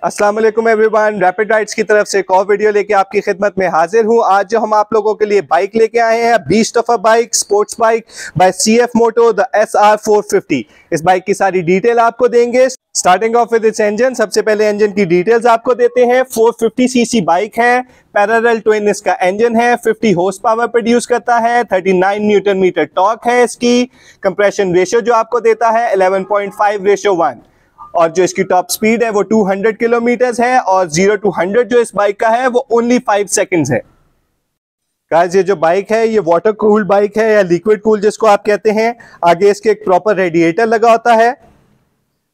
अस्सलाम वालेकुम everyone, rapid rides की तरफ से एक और वीडियो लेके आपकी खिदमत में हाजिर हूं। आज जो हम आप लोगों के लिए बाइक लेके आए हैं, beast of a bike, sports bike by CF moto, the SR450। इस बाइक की सारी डिटेल आपको देंगे। Starting off with its engine. सबसे पहले इंजन की डिटेल्स आपको देते हैं। 450cc बाइक है, पैरेलल ट्विन इसका इंजन है, 50 हॉर्स पावर प्रोड्यूस करता है, 39 न्यूटन मीटर टॉर्क है इसकी। कंप्रेशन रेशियो जो आपको देता है 11.5:1, और जो इसकी टॉप स्पीड है वो 200 किलोमीटर है, और 0 to 100 जो इस बाइक का है वो ओनली 5 सेकंड्स है। गाइस, ये जो बाइक है ये वाटर कूल्ड बाइक है, या लिक्विड कूल जिसको आप कहते हैं। आगे इसके एक प्रॉपर रेडिएटर लगा होता है,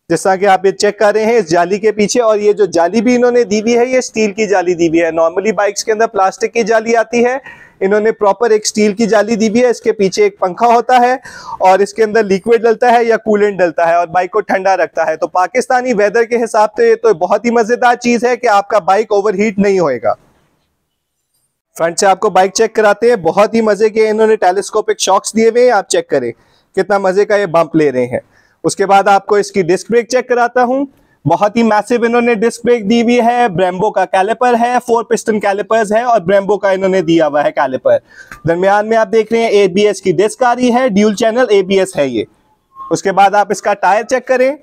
जैसा कि आप ये चेक कर रहे हैं इस जाली के पीछे। और ये जो जाली भी इन्होंने दी हुई है ये स्टील की जाली दी हुई है। नॉर्मली बाइक्स के अंदर प्लास्टिक की जाली आती है, इन्होंने प्रॉपर एक स्टील की जाली दी हुई है। इसके पीछे एक पंखा होता है और इसके अंदर लिक्विड डलता है या कूलेंट डलता है और बाइक को ठंडा रखता है। तो पाकिस्तानी वेदर के हिसाब से तो बहुत ही मजेदार चीज है कि आपका बाइक ओवरहीट नहीं होएगा। फ्रंट से आपको बाइक चेक कराते हैं। बहुत ही मजे के इन्होंने टेलीस्कोपिक शॉक्स दिए हुए हैं, आप चेक करें कितना मजे का ये बम्प ले रहे हैं। उसके बाद आपको इसकी डिस्क ब्रेक चेक कराता हूं। बहुत ही मैसिव इन्होंने डिस्क ब्रेक दी हुई है। ब्रेम्बो का कैलिपर है, 4 पिस्टन कैलिपर्स है और ब्रेम्बो का इन्होंने दिया हुआ है कैलिपर। दरमियान में आप देख रहे हैं ABS की डिस्क आ रही है, ड्यूल चैनल ABS है ये। उसके बाद आप इसका टायर चेक करें।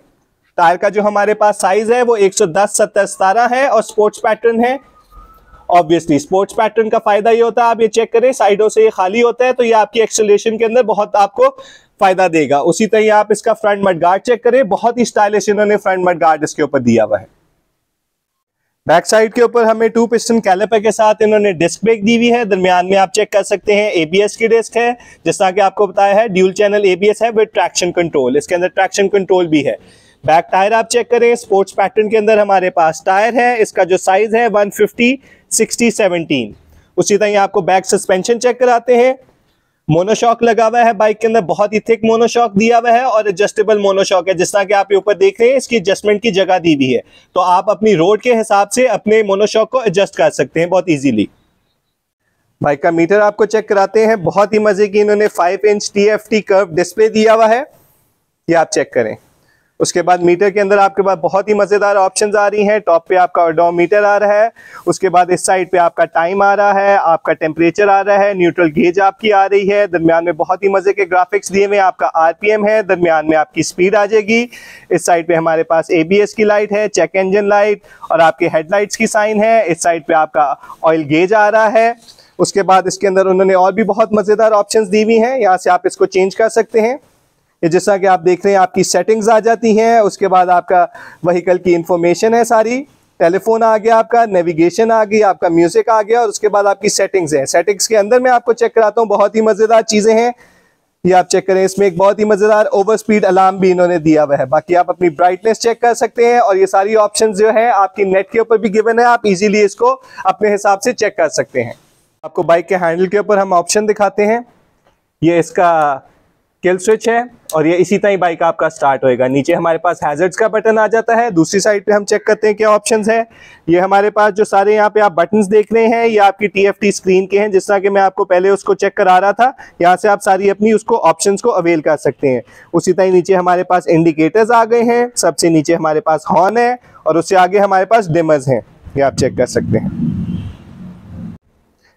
टायर का जो हमारे पास साइज है वो 110/70/17 है और स्पोर्ट्स पैटर्न है। ऑब्वियसली स्पोर्ट्स पैटर्न का फायदा ये होता है, आप ये चेक करें साइडों से ये खाली होता है, तो ये आपकी एक्सेलरेशन के अंदर बहुत आपको फायदा देगा। उसी तरह आप इसका फ्रंट मड गार्ड चेक करें, बहुत ही स्टाइलिश इन्होंने फ्रंट मड गार्ड इसके ऊपर दिया हुआ है। बैक साइड के ऊपर हमें 2 पिस्टन कैलिपर के साथ इन्होंने डिस्क ब्रेक दी हुई है। दरमियान में आप चेक कर सकते हैं ABS की डिस्क है, जिस तरह कि आपको बताया है ड्यूल चैनल ABS है विद ट्रैक्शन कंट्रोल। इसके अंदर ट्रैक्शन कंट्रोल भी है। बैक टायर आप चेक करें, स्पोर्ट्स पैटर्न के अंदर हमारे पास टायर है। इसका जो साइज है 150/60/17। उसी तरह आपको बैक सस्पेंशन चेक कराते हैं। मोनोशॉक लगा हुआ है बाइक के अंदर, बहुत ही थिक मोनोशॉक दिया हुआ है और एडजस्टेबल मोनोशॉक है। जिस तरह कि आप ऊपर देख रहे हैं इसकी एडजस्टमेंट की जगह दी हुई है, तो आप अपनी रोड के हिसाब से अपने मोनोशॉक को एडजस्ट कर सकते हैं बहुत इजीली। बाइक का मीटर आपको चेक कराते हैं। बहुत ही मजे की इन्होंने 5 इंच TFT कर्व डिस्प्ले दिया हुआ है, ये आप चेक करें। उसके बाद मीटर के अंदर आपके पास बहुत ही मजेदार ऑप्शंस आ रही हैं। टॉप पे आपका ओडोमीटर आ रहा है, उसके बाद इस साइड पे आपका टाइम आ रहा है, आपका टेम्परेचर आ रहा है, न्यूट्रल गेज आपकी आ रही है। दरमियान में बहुत ही मजे के ग्राफिक्स दिए हुए, आपका RPM है, दरमियान में आपकी स्पीड आ जाएगी। इस साइड पे हमारे पास ABS की लाइट है, चेक इंजन लाइट और आपके हेडलाइट्स की साइन है। इस साइड पे आपका ऑयल गेज आ रहा है। उसके बाद इसके अंदर उन्होंने और भी बहुत मजेदार ऑप्शंस दी हुई हैं, यहाँ से आप इसको चेंज कर सकते हैं। ये जैसा कि आप देख रहे हैं आपकी सेटिंग्स आ जाती हैं। उसके बाद आपका व्हीकल की इंफॉर्मेशन है सारी, टेलीफोन आ गया, आपका नेविगेशन आ गई, आपका म्यूजिक आ गया, और उसके बाद आपकी सेटिंग्स है। सेटिंग्स के अंदर मैं आपको चेक कराता हूँ, बहुत ही मजेदार चीजें हैं, ये आप चेक करें। इसमें एक बहुत ही मजेदार ओवर स्पीड अलार्म भी इन्होंने दिया हुआ है। बाकी आप अपनी ब्राइटनेस चेक कर सकते हैं, और ये सारी ऑप्शन जो है आपकी नेट के ऊपर भी गिवन है, आप इजीली इसको अपने हिसाब से चेक कर सकते हैं। आपको बाइक के हैंडल के ऊपर हम ऑप्शन दिखाते हैं। ये इसका किल स्विच है और ये इसी तरह बाइक आपका स्टार्ट होएगा। नीचे हमारे पास हैजर्ड्स का बटन आ जाता है। दूसरी साइड पे हम चेक करते हैं क्या ऑप्शंस है। ये हमारे पास जो सारे यहाँ पे आप बटन्स देख रहे हैं ये आपकी TFT स्क्रीन के हैं, जिस तरह कि मैं आपको पहले उसको चेक करा रहा था। यहाँ से आप सारी अपनी उसको ऑप्शंस को अवेल कर सकते हैं। उसी तरह नीचे हमारे पास इंडिकेटर्स आ गए हैं, सबसे नीचे हमारे पास हॉर्न है और उससे आगे हमारे पास डिमर्स हैं, ये आप चेक कर सकते हैं।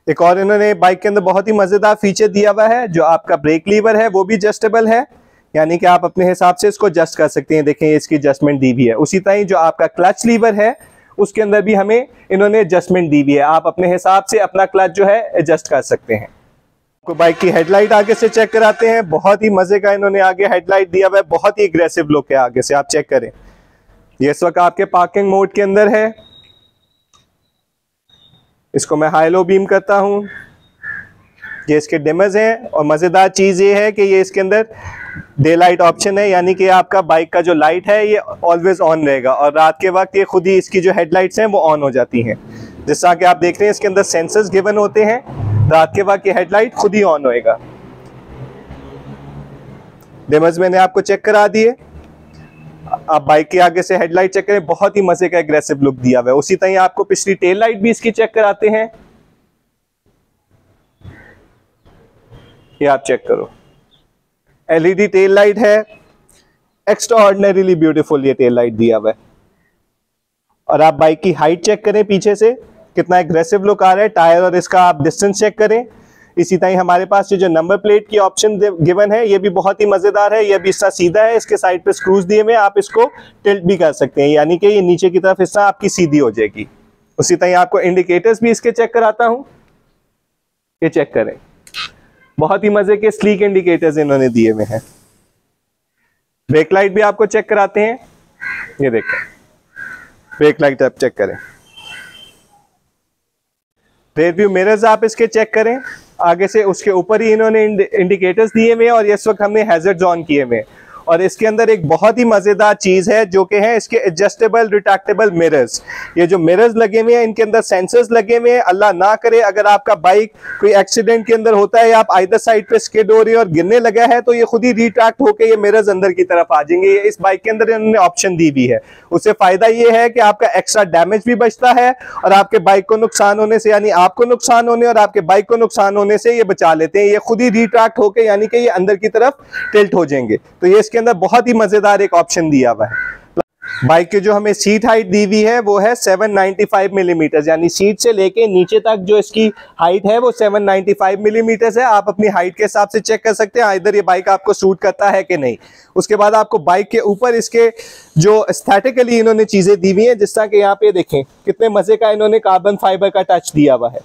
एक और इन्होंने बाइक के अंदर बहुत ही मजेदार फीचर दिया हुआ है, जो आपका ब्रेक लीवर है वो भी एडजस्टेबल है, यानी कि आप अपने हिसाब से इसको एडजस्ट कर सकते हैं। देखें इसकी एडजस्टमेंट दी हुई है। उसी तरह जो आपका क्लच लीवर है उसके अंदर भी हमें इन्होंने एडजस्टमेंट दी हुई है, आप अपने हिसाब से अपना क्लच जो है एडजस्ट कर सकते हैं। आपको बाइक की हेडलाइट आगे से चेक कराते हैं। बहुत ही मजे का इन्होंने आगे हेडलाइट दिया हुआ है, बहुत ही एग्रेसिव लुक है आगे से, आप चेक करें। ये इस वक्त आपके पार्किंग मोड के अंदर है। इसको मैं हाई लो बीम करता हूं। ये इसके डिमर्स हैं, और मजेदार चीज ये है कि ये इसके अंदर डे लाइट ऑप्शन है, यानी कि आपका बाइक का जो लाइट है ये ऑलवेज ऑन रहेगा, और रात के वक्त ये खुद ही इसकी जो हेडलाइट्स हैं वो ऑन हो जाती हैं। जिस तरह कि आप देख रहे हैं इसके अंदर सेंसर्स गिवन होते हैं, रात के वक्त ये हेडलाइट खुद ही ऑन होएगा। डिमर्स मैंने आपको चेक करा दिए। आप बाइक के आगे से हेडलाइट चेक करें, बहुत ही मजे का एग्रेसिव लुक दिया हुआ है। उसी तरह आपको पिछली टेल लाइट भी इसकी चेक कराते हैं, ये आप चेक करो। LED टेल लाइट है, एक्स्ट्रा ऑर्डिनरीली ब्यूटीफुल ये टेल लाइट दिया हुआ है। और आप बाइक की हाइट चेक करें, पीछे से कितना एग्रेसिव लुक आ रहा है। टायर और इसका आप डिस्टेंस चेक करें। इसी तरह हमारे पास जो नंबर प्लेट की ऑप्शन गिवन है ये भी बहुत ही मजेदार है। ये भी हिस्सा सीधा है, इसके साइड पे स्क्रूज दिए हुए, आप इसको टिल्ट भी कर सकते हैं, यानी कि ये नीचे की तरफ हिस्सा आपकी सीधी हो जाएगी। उसी तरह आपको इंडिकेटर्स भी इसके चेक कराता हूं, ये चेक करें, बहुत ही मजे के स्लीक इंडिकेटर्स इन्होंने दिए हुए हैं। ब्रेक लाइट भी आपको चेक कराते हैं, ये देखें ब्रेक लाइट आप चेक करें। रेयर व्यू मिरर्स आप इसके चेक करें, आगे से उसके ऊपर ही इन्होंने इंडिकेटर्स दिए हुए हैं और इस वक्त हमने हैजर्ड्स ऑन किए हुए हैं। और इसके अंदर एक बहुत ही मजेदार चीज है जो कि है इसके एडजस्टेबल रिट्रैक्टेबल मिरर्स। ये जो मिरर्स लगे हुए हैं इनके अंदर सेंसर्स लगे हुए हैं। अल्लाह ना करे अगर आपका बाइक कोई एक्सीडेंट के अंदर होता है या आप आइदर साइड पे स्किड हो रही है और गिरने लगा है तो ये खुद ही रिट्रैक्ट होकर ये मिरर्स अंदर की तरफ आ जाएंगे। ये इस बाइक के अंदर इन्होंने ऑप्शन दी भी है। उससे फायदा ये है कि आपका एक्स्ट्रा डैमेज भी बचता है और आपके बाइक को नुकसान होने से, यानी आपको नुकसान होने और आपके बाइक को नुकसान होने से ये बचा लेते हैं। ये खुद ही रिट्रैक्ट होकर यानी कि ये अंदर की तरफ टिल्ट हो जाएंगे। तो ये इसके अंदर बहुत ही मजेदार एक ऑप्शन दिया हुआ है। बाइक के जो हमें सीट हाइट दी हुई है वो है 795 मिलीमीटर, यानी सीट से लेके नीचे तक जो इसकी हाइट है वो 795 मिलीमीटर है। आप अपनी हाइट के हिसाब से चेक कर सकते हैं इधर ये बाइक आपको सूट करता है कि नहीं। उसके बाद आपको बाइक के ऊपर इसके जो एस्थेटिकली इन्होंने चीजें दी हुई हैं, जिस तरह के यहाँ पे देखें कितने मजे का इन्होंने कार्बन फाइबर का टच दिया हुआ है।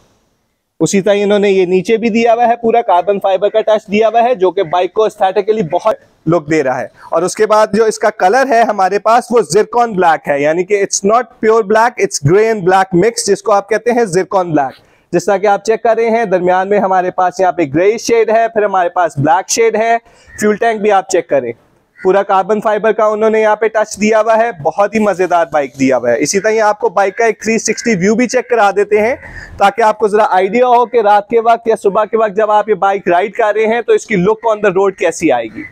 उसी तरह इन्होंने ये नीचे भी दिया हुआ है, पूरा कार्बन फाइबर का टच दिया हुआ है जो कि बाइक को एस्थेटिकली बहुत लुक दे रहा है। और उसके बाद जो इसका कलर है हमारे पास वो जिरकॉन ब्लैक है, यानी कि it's not pure black, it's grey and black mix, जिसको आप कहते हैं जिरकॉन ब्लैक। जिस तरह कि आप चेक कर रहे हैं दरमियान में हमारे पास यहाँ पे ग्रे शेड है, फिर हमारे पास ब्लैक शेड है। फ्यूल टैंक भी आप चेक करें, पूरा कार्बन फाइबर का उन्होंने यहाँ पे टच दिया हुआ है। बहुत ही मजेदार बाइक दिया हुआ है। इसी तरह आपको बाइक का एक 360 व्यू भी चेक करा देते हैं ताकि आपको जरा आइडिया हो कि रात के वक्त या सुबह के वक्त जब आप ये बाइक राइड कर रहे हैं तो इसकी लुक ऑन द रोड कैसी आएगी।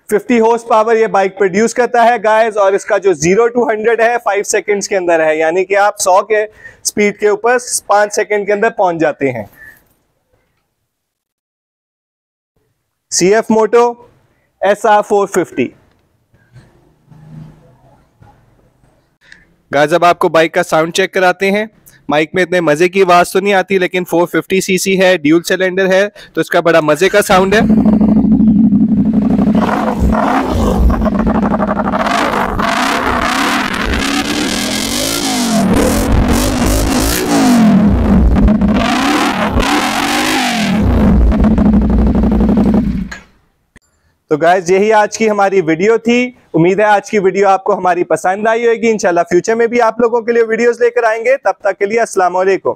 50 हॉर्स पावर ये बाइक प्रोड्यूस करता है गाइस, और इसका जो 0 to 100 है 5 सेकंड्स के अंदर है, यानी कि आप 100 के स्पीड के ऊपर 5 सेकंड के अंदर पहुंच जाते हैं। CF मोटो SR450। गाइस अब आपको बाइक का साउंड चेक कराते हैं। माइक में इतने मजे की आवाज तो नहीं आती, लेकिन 450 सीसी है, ड्यूल सिलेंडर है, तो इसका बड़ा मजे का साउंड है। तो गाइस यही आज की हमारी वीडियो थी। उम्मीद है आज की वीडियो आपको हमारी पसंद आई होगी। इंशाल्लाह फ्यूचर में भी आप लोगों के लिए वीडियोस लेकर आएंगे। तब तक के लिए अस्सलाम वालेकुम।